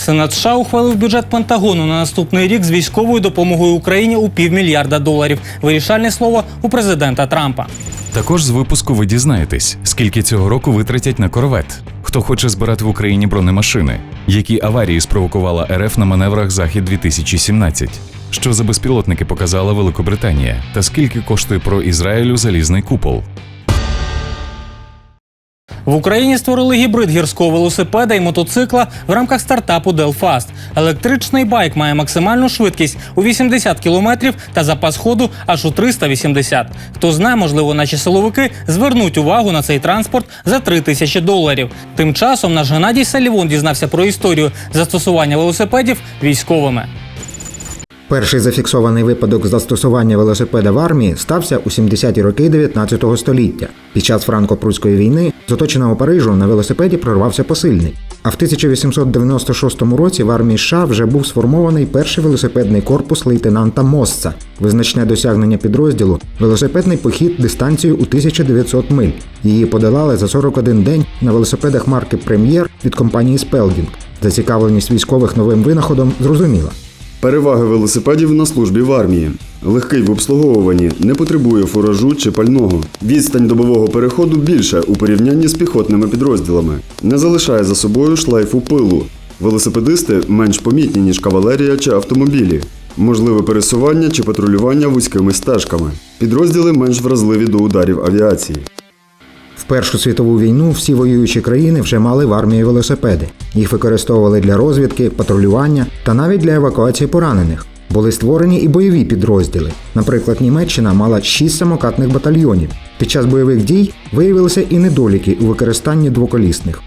Сенат США ухвалив бюджет Пентагону на наступний рік з військовою допомогою Україні у $500 мільярда. Вирішальне слово у президента Трампа. Також з випуску ви дізнаєтесь, скільки цього року витратять на корвет, хто хоче збирати в Україні бронемашини, які аварії спровокувала РФ на маневрах «Захід-2017», що за безпілотники показала Великобританія, та скільки коштує про Ізраїлю залізний купол. В Україні створили гібрид гірського велосипеда і мотоцикла в рамках стартапу Delfast. Електричний байк має максимальну швидкість у 80 км та запас ходу аж у 380. Хто знає, можливо, наші силовики звернуть увагу на цей транспорт за $3000. Тим часом наш Геннадій Салівон дізнався про історію застосування велосипедів військовими. Перший зафіксований випадок застосування велосипеда в армії стався у 70-ті роки 19 століття. Під час франко-прусської війни з оточеного Парижу на велосипеді прорвався посильний. А в 1896 році в армії США вже був сформований перший велосипедний корпус лейтенанта Мосса. Визначне досягнення підрозділу – велосипедний похід дистанцією у 1900 миль. Її подолали за 41 день на велосипедах марки «Прем'єр» від компанії «Спелдінг». Зацікавленість військових новим винаходом зрозуміла. Переваги велосипедів на службі в армії. Легкий в обслуговуванні, не потребує фуражу чи пального. Відстань добового переходу більша у порівнянні з піхотними підрозділами. Не залишає за собою шлейфу пилу. Велосипедисти менш помітні, ніж кавалерія чи автомобілі. Можливе пересування чи патрулювання вузькими стежками. Підрозділи менш вразливі до ударів авіації. В Першу світову війну всі воюючі країни вже мали в армії велосипеди. Їх використовували для розвідки, патрулювання та навіть для евакуації поранених. Були створені і бойові підрозділи. Наприклад, Німеччина мала 6 самокатних батальйонів. Під час бойових дій виявилися і недоліки у використанні двоколісних.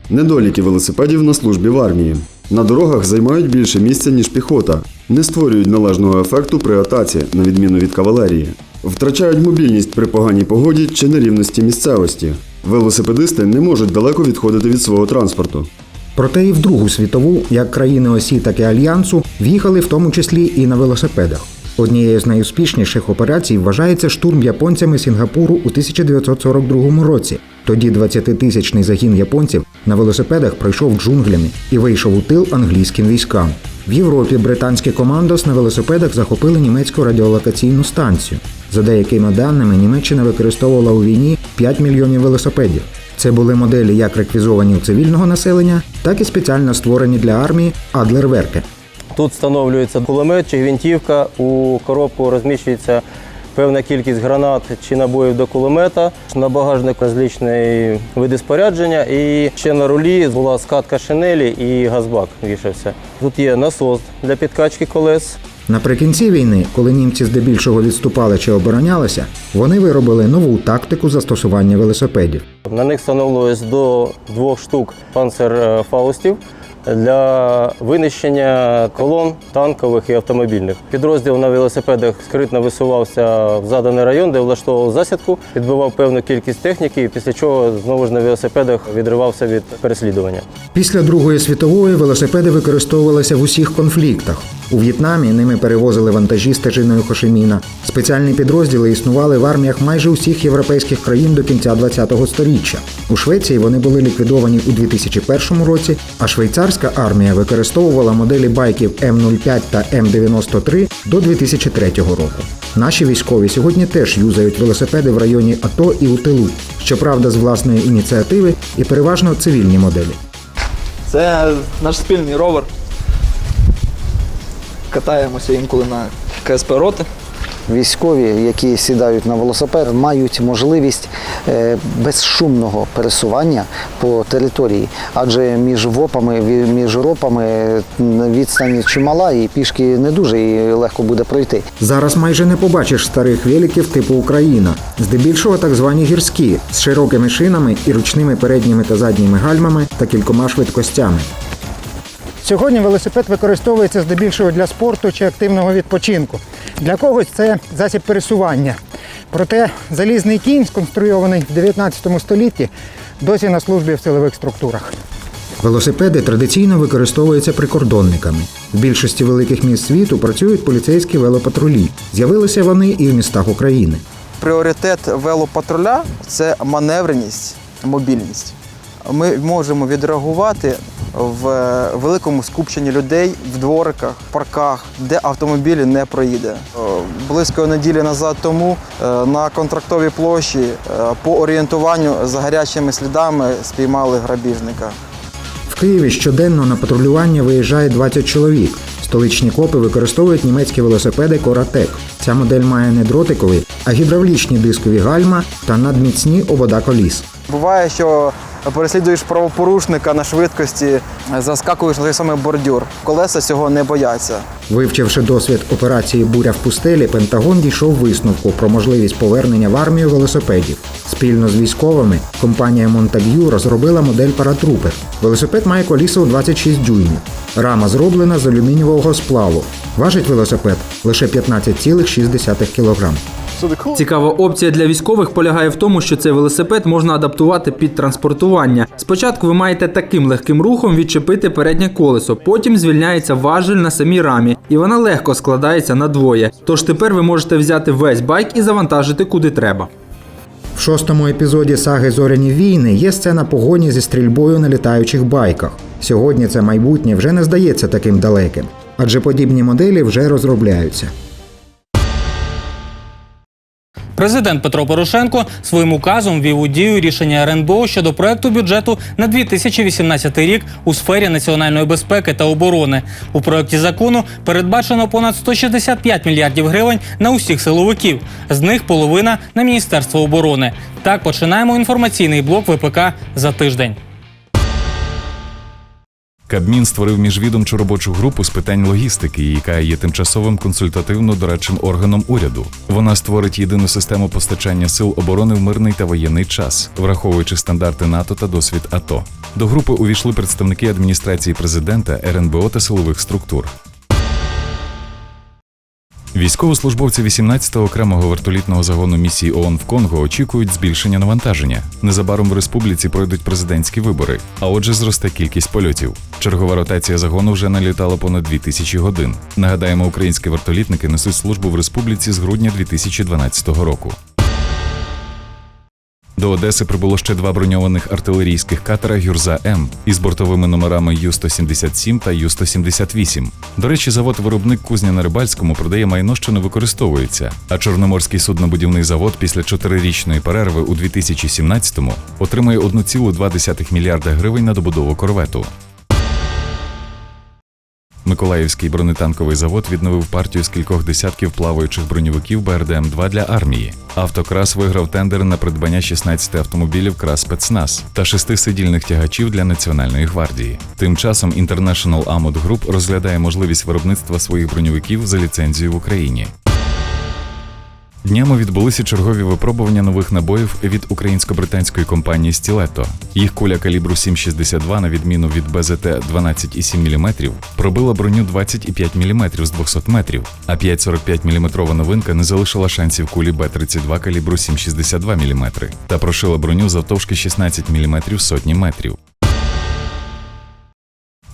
Недоліки велосипедів на службі в армії. На дорогах займають більше місця, ніж піхота. Не створюють належного ефекту при атаці, на відміну від кавалерії. Втрачають мобільність при поганій погоді чи нерівності місцевості. Велосипедисти не можуть далеко відходити від свого транспорту. Проте і в Другу світову, як країни осі, так і Альянсу, в'їхали в тому числі і на велосипедах. Однією з найуспішніших операцій вважається штурм японцями Сінгапуру у 1942 році. Тоді 20-тисячний загін японців на велосипедах пройшов джунглями і вийшов у тил англійським військам. В Європі британські командос на велосипедах захопили німецьку радіолокаційну станцію. За деякими даними, Німеччина використовувала у війні 5 мільйонів велосипедів. Це були моделі як реквізовані у цивільного населення, так і спеціально створені для армії Адлерверке. Тут встановлюється кулемет чи гвинтівка, у коробку розміщується певна кількість гранат чи набоїв до кулемета, на багажнику розличні види спорядження і ще на рулі була скатка шинелі і газбак вішався. Тут є насос для підкачки колес. Наприкінці війни, коли німці здебільшого відступали чи оборонялися, вони виробили нову тактику застосування велосипедів. На них встановлювалось до 2 штук панцерфаустів для винищення колон танкових і автомобільних. Підрозділ на велосипедах скритно висувався в заданий район, де влаштовував засідку, відбивав певну кількість техніки, після чого знову ж на велосипедах відривався від переслідування. Після Другої світової велосипеди використовувалися в усіх конфліктах. У В'єтнамі ними перевозили вантажі стежиною Хошиміна. Спеціальні підрозділи існували в арміях майже усіх європейських країн до кінця ХХ століття. У Швеції вони були ліквідовані у 2001 році, а швейцарська армія використовувала моделі байків М-05 та М-93 до 2003 року. Наші військові сьогодні теж юзають велосипеди в районі АТО і у тилу. Щоправда, з власної ініціативи і переважно цивільні моделі. Це наш спільний ровер. Катаємося інколи на КСП роти. Військові, які сідають на велосипед, мають можливість безшумного пересування по території, адже між ропами відстань чимала і пішки не дуже і легко буде пройти. Зараз майже не побачиш старих великів типу «Україна». Здебільшого так звані гірські, з широкими шинами і ручними передніми та задніми гальмами та кількома швидкостями. Сьогодні велосипед використовується здебільшого для спорту чи активного відпочинку. Для когось це засіб пересування. Проте залізний кінь, сконструйований в 19 столітті, досі на службі в силових структурах. Велосипеди традиційно використовуються прикордонниками. В більшості великих міст світу працюють поліцейські велопатрулі. З'явилися вони і в містах України. Пріоритет велопатруля – це маневреність, мобільність. Ми можемо відреагувати в великому скупченні людей, в двориках, парках, де автомобілі не проїде. Близько неділі назад тому на Контрактовій площі по орієнтуванню за гарячими слідами спіймали грабіжника. В Києві щоденно на патрулювання виїжджає 20 чоловік. Столичні копи використовують німецькі велосипеди Коратек. Ця модель має не дротикові, а гідравлічні дискові гальма та надміцні обода коліс. Буває, що переслідуєш правопорушника на швидкості, заскакуєш на той самий бордюр. Колеса цього не бояться. Вивчивши досвід операції «Буря в пустелі», Пентагон дійшов висновку про можливість повернення в армію велосипедів. Спільно з військовими компанія Montague розробила модель Paratrooper. Велосипед має коліса у 26 дюймів. Рама зроблена з алюмінієвого сплаву. Важить велосипед лише 15,6 кг. Цікава опція для військових полягає в тому, що цей велосипед можна адаптувати під транспортування. Спочатку ви маєте таким легким рухом відчепити переднє колесо, потім звільняється важіль на самій рамі, і вона легко складається надвоє. Тож тепер ви можете взяти весь байк і завантажити куди треба. В 6-му епізоді саги «Зоряні війни» є сцена погоні зі стрільбою на літаючих байках. Сьогодні це майбутнє вже не здається таким далеким, адже подібні моделі вже розробляються. Президент Петро Порошенко своїм указом ввів у дію рішення РНБО щодо проекту бюджету на 2018 рік у сфері національної безпеки та оборони. У проекті закону передбачено понад 165 мільярдів гривень на усіх силовиків. З них половина – на Міністерство оборони. Так починаємо інформаційний блок ВПК за тиждень. Кабмін створив міжвідомчу робочу групу з питань логістики, яка є тимчасовим консультативно-дорадчим органом уряду. Вона створить єдину систему постачання сил оборони в мирний та воєнний час, враховуючи стандарти НАТО та досвід АТО. До групи увійшли представники адміністрації президента, РНБО та силових структур. Військовослужбовці 18-го окремого вертолітного загону місії ООН в Конго очікують збільшення навантаження. Незабаром в республіці пройдуть президентські вибори, а отже зросте кількість польотів. Чергова ротація загону вже налітала понад 2000 годин. Нагадаємо, українські вертолітники несуть службу в республіці з грудня 2012 року. До Одеси прибуло ще 2 броньованих артилерійських катера «Гюрза-М» із бортовими номерами Ю-177 та Ю-178. До речі, завод-виробник Кузня на Рибальському продає майно, що не використовується, а Чорноморський суднобудівний завод після 4-річної перерви у 2017-му отримає 1,2 мільярда гривень на добудову корвету. Миколаївський бронетанковий завод відновив партію з кількох десятків плаваючих броньовиків БРДМ-2 для армії. «Автокрас» виграв тендер на придбання 16 автомобілів «Крас Спецназ» та 6 сидільних тягачів для Національної гвардії. Тим часом International Amod Group розглядає можливість виробництва своїх броньовиків за ліцензією в Україні. Днями відбулися чергові випробування нових набоїв від українсько-британської компанії «Стілетто». Їх куля калібру 7,62, на відміну від БЗТ 12,7 мм, пробила броню 25 мм з 200 метрів, а 5,45 мм новинка не залишила шансів кулі Б-32 калібру 7,62 мм та прошила броню завтовшки 16 мм сотні метрів.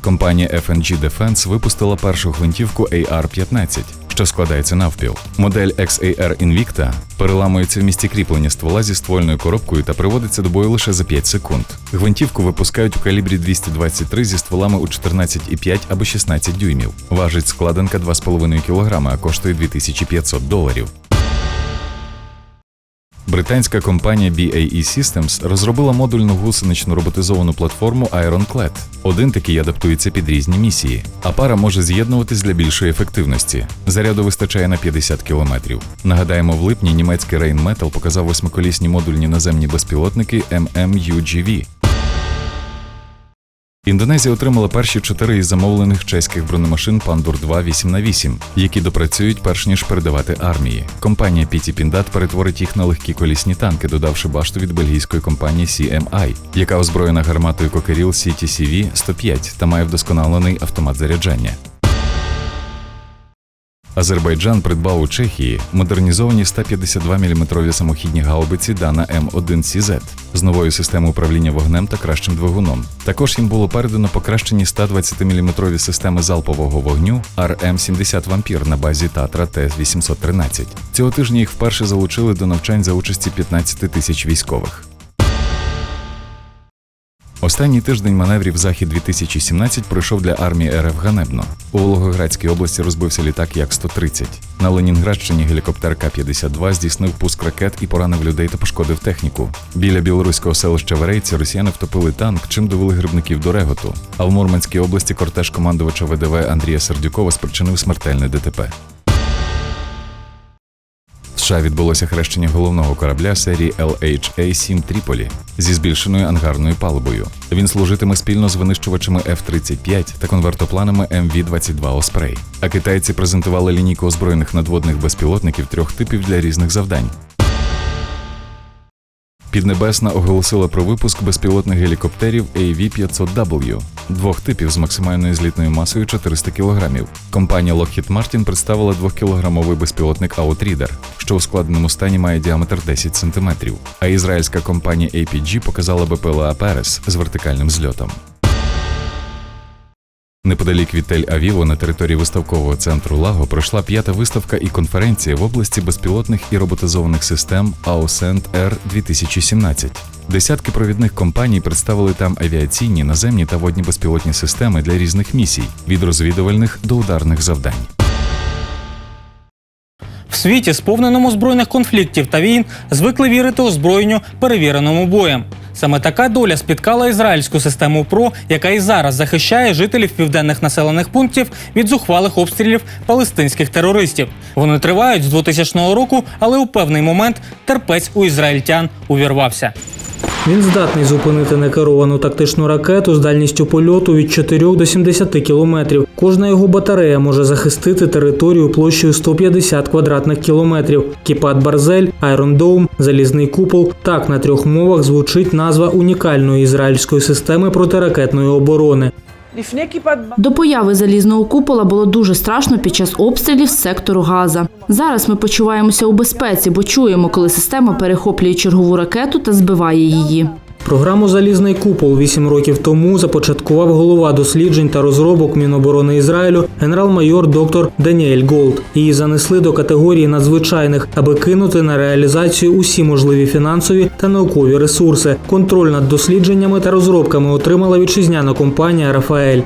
Компанія FNG Defense випустила першу гвинтівку AR-15, що складається навпіл. Модель XAR Invicta переламується в місці кріплення ствола зі ствольною коробкою та приводиться до бою лише за 5 секунд. Гвинтівку випускають у калібрі 223 зі стволами у 14,5 або 16 дюймів. Важить складинка 2,5 кг, а коштує $2500. Британська компанія BAE Systems розробила модульну гусеничну роботизовану платформу Ironclad. Один такий адаптується під різні місії, а пара може з'єднуватись для більшої ефективності. Заряду вистачає на 50 кілометрів. Нагадаємо, в липні німецький Rheinmetall показав 8-колісні модульні наземні безпілотники MMUGV. Індонезія отримала перші 4 із замовлених чеських бронемашин Pandur-2 8х8, які допрацюють перш ніж передавати армії. Компанія PT Pindad перетворить їх на легкі колісні танки, додавши башту від бельгійської компанії CMI, яка озброєна гарматою Cockerill CTCV-105 та має вдосконалений автомат заряджання. Азербайджан придбав у Чехії модернізовані 152 мм самохідні гаубиці Dana M1CZ з новою системою управління вогнем та кращим двигуном. Також їм було передано покращені 120 мм системи залпового вогню RM-70 Vampir на базі Татра Т-813. Цього тижня їх вперше залучили до навчань за участі 15 тисяч військових. Останній тиждень маневрів «Захід-2017» пройшов для армії РФ ганебно. У Волгоградській області розбився літак Як-130. На Ленінградщині гелікоптер К-52 здійснив пуск ракет і поранив людей та пошкодив техніку. Біля білоруського селища Верейці росіяни втопили танк, чим довели грибників до реготу. А в Мурманській області кортеж командувача ВДВ Андрія Сердюкова спричинив смертельне ДТП. В США відбулося хрещення головного корабля серії LHA-7 «Тріполі» зі збільшеною ангарною палубою. Він служитиме спільно з винищувачами F-35 та конвертопланами MV-22 «Оспрей». А китайці презентували лінійку озброєних надводних безпілотників 3 типів для різних завдань. Піднебесна оголосила про випуск безпілотних гелікоптерів AV-500W, 2 типів з максимальною злітною масою 400 кг. Компанія Lockheed Martin представила 2-кілограмовий безпілотник Outrider, що у складеному стані має діаметр 10 см. А ізраїльська компанія APG показала БПЛА «Перес» з вертикальним зльотом. Неподалік від Тель-Авіву на території виставкового центру «Лаго» пройшла 5-та виставка і конференція в області безпілотних і роботизованих систем AOSENT R-2017. Десятки провідних компаній представили там авіаційні, наземні та водні безпілотні системи для різних місій – від розвідувальних до ударних завдань. В світі, сповненому збройних конфліктів та війн, звикли вірити озброєнню, перевіреному боєм. Саме така доля спіткала ізраїльську систему ПРО, яка і зараз захищає жителів південних населених пунктів від зухвалих обстрілів палестинських терористів. Вони тривають з 2000 року, але у певний момент терпець у ізраїльтян увірвався. Він здатний зупинити некеровану тактичну ракету з дальністю польоту від 4 до 70 кілометрів. Кожна його батарея може захистити територію площею 150 квадратних кілометрів. Кіпат Барзель, Айрон Доум, Залізний купол – так на 3 мовах звучить назва унікальної ізраїльської системи протиракетної оборони. До появи залізного купола було дуже страшно під час обстрілів з сектору Газа. Зараз ми почуваємося у безпеці, бо чуємо, коли система перехоплює чергову ракету та збиває її. Програму «Залізний купол» 8 років тому започаткував голова досліджень та розробок Міноборони Ізраїлю генерал-майор доктор Даніель Голд. Її занесли до категорії надзвичайних, аби кинути на реалізацію усі можливі фінансові та наукові ресурси. Контроль над дослідженнями та розробками отримала вітчизняна компанія «Рафаель».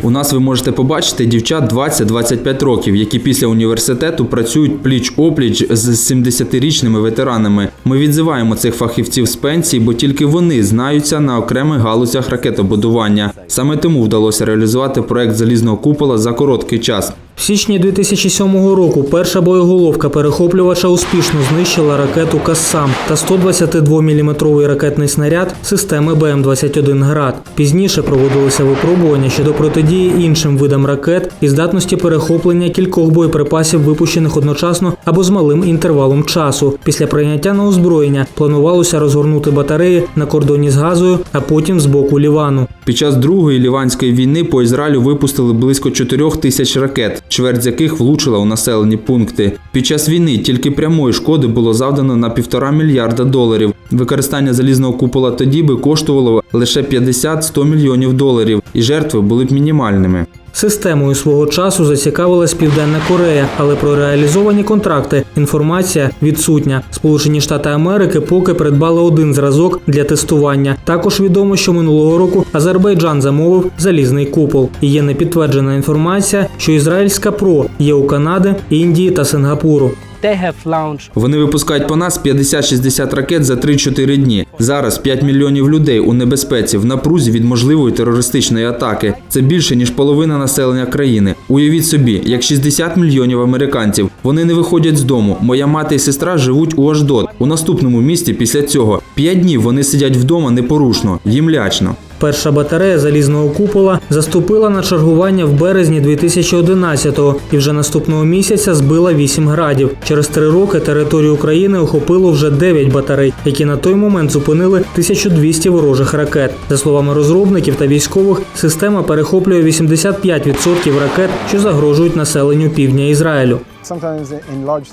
У нас ви можете побачити дівчат 20-25 років, які після університету працюють пліч-опліч з 70-річними ветеранами. Ми відзиваємо цих фахівців з пенсії, бо тільки вони знаються на окремих галузях ракетобудування. Саме тому вдалося реалізувати проект «Залізного купола» за короткий час. В січні 2007 року перша боєголовка перехоплювача успішно знищила ракету «Кассам» та 122-мм ракетний снаряд системи БМ-21 «Град». Пізніше проводилися випробування щодо протидії іншим видам ракет і здатності перехоплення кількох боєприпасів, випущених одночасно або з малим інтервалом часу. Після прийняття на озброєння планувалося розгорнути батареї на кордоні з Газою, а потім з боку Лівану. Під час Другої Ліванської війни по Ізраїлю випустили близько 4 тисяч ракет, чверть з яких влучила у населені пункти. Під час війни тільки прямої шкоди було завдано на $1,5 мільярда. Використання залізного купола тоді би коштувало лише 50-100 мільйонів доларів, і жертви були б мінімальними. Системою свого часу зацікавилась Південна Корея, але про реалізовані контракти інформація відсутня. Сполучені Штати Америки поки придбали 1 зразок для тестування. Також відомо, що минулого року Азербайджан замовив залізний купол. І є непідтверджена інформація, що ізраїльська ПРО є у Канади, Індії та Сингапуру. Вони випускають по нас 50-60 ракет за 3-4 дні. Зараз 5 мільйонів людей у небезпеці, в напрузі від можливої терористичної атаки. Це більше, ніж половина населення країни. Уявіть собі, як 60 мільйонів американців. Вони не виходять з дому. Моя мати і сестра живуть у Ашдод, у наступному місті після цього. 5 днів вони сидять вдома непорушно, їм лячно. Перша батарея залізного купола заступила на чергування в березні 2011-го і вже наступного місяця збила 8 градів. Через 3 роки територію України охопило вже 9 батарей, які на той момент зупинили 1200 ворожих ракет. За словами розробників та військових, система перехоплює 85% ракет, що загрожують населенню півдня Ізраїлю.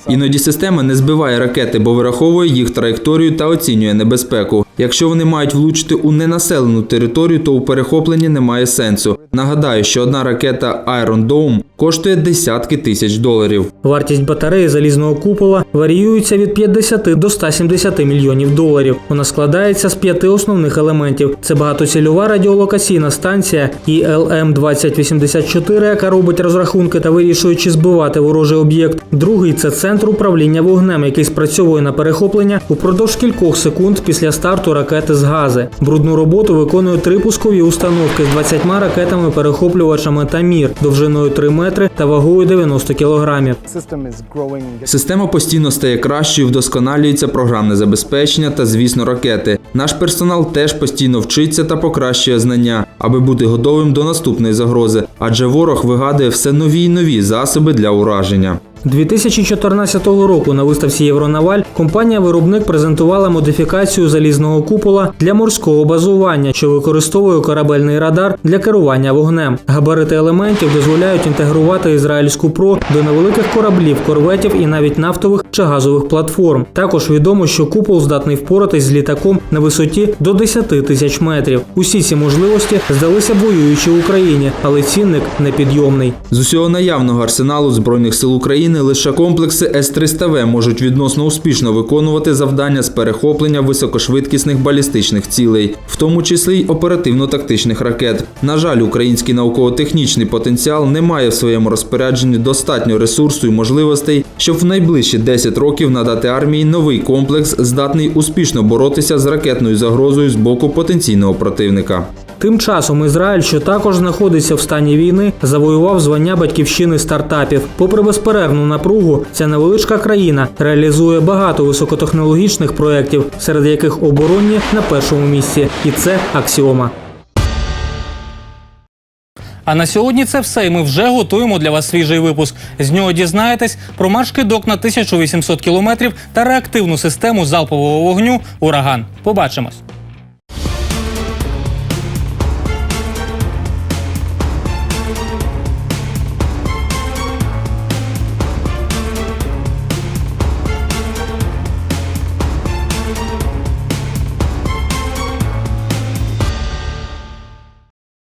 Іноді система не збиває ракети, бо вираховує їх траєкторію та оцінює небезпеку. Якщо вони мають влучити у ненаселену територію, то у перехопленні немає сенсу. Нагадаю, що одна ракета Iron Dome коштує десятки тисяч доларів. Вартість батареї залізного купола варіюється від 50 до 170 мільйонів доларів. Вона складається з 5 основних елементів. Це багатоцільова радіолокаційна станція ELM-2084, яка робить розрахунки та вирішує, чи збивати ворожий об'єкт. Другий – це центр управління вогнем, який спрацьовує на перехоплення упродовж кількох секунд після старту ракети з гази. Брудну роботу виконують 3 пускові установки з 20 ракетами-перехоплювачами «Тамір» довжиною 3 метри та вагою 90 кілограмів. Система постійно стає кращою, вдосконалюється програмне забезпечення та, звісно, ракети. Наш персонал теж постійно вчиться та покращує знання, аби бути готовим до наступної загрози, адже ворог вигадує все нові й нові засоби для ураження. 2014 року на виставці Євронаваль компанія-виробник презентувала модифікацію залізного купола для морського базування, що використовує корабельний радар для керування вогнем. Габарити елементів дозволяють інтегрувати ізраїльську ПРО до невеликих кораблів, корветів і навіть нафтових чи газових платформ. Також відомо, що купол здатний впоратись з літаком на висоті до 10 тисяч метрів. Усі ці можливості здалися воюючій Україні, але цінник непідйомний. З усього наявного арсеналу Збройних сил України лише комплекси С-300В можуть відносно успішно виконувати завдання з перехоплення високошвидкісних балістичних цілей, в тому числі й оперативно-тактичних ракет. На жаль, український науково-технічний потенціал не має в своєму розпорядженні достатньо ресурсу і можливостей, щоб в найближчі 10 років надати армії новий комплекс, здатний успішно боротися з ракетною загрозою з боку потенційного противника. Тим часом Ізраїль, що також знаходиться в стані війни, завоював звання батьківщини стартапів. Попри безперервну напругу, ця невеличка країна реалізує багато високотехнологічних проєктів, серед яких оборонні на першому місці. І це аксіома. А на сьогодні це все, і ми вже готуємо для вас свіжий випуск. З нього дізнаєтесь про марш-кидок на 1800 кілометрів та реактивну систему залпового вогню «Ураган». Побачимось!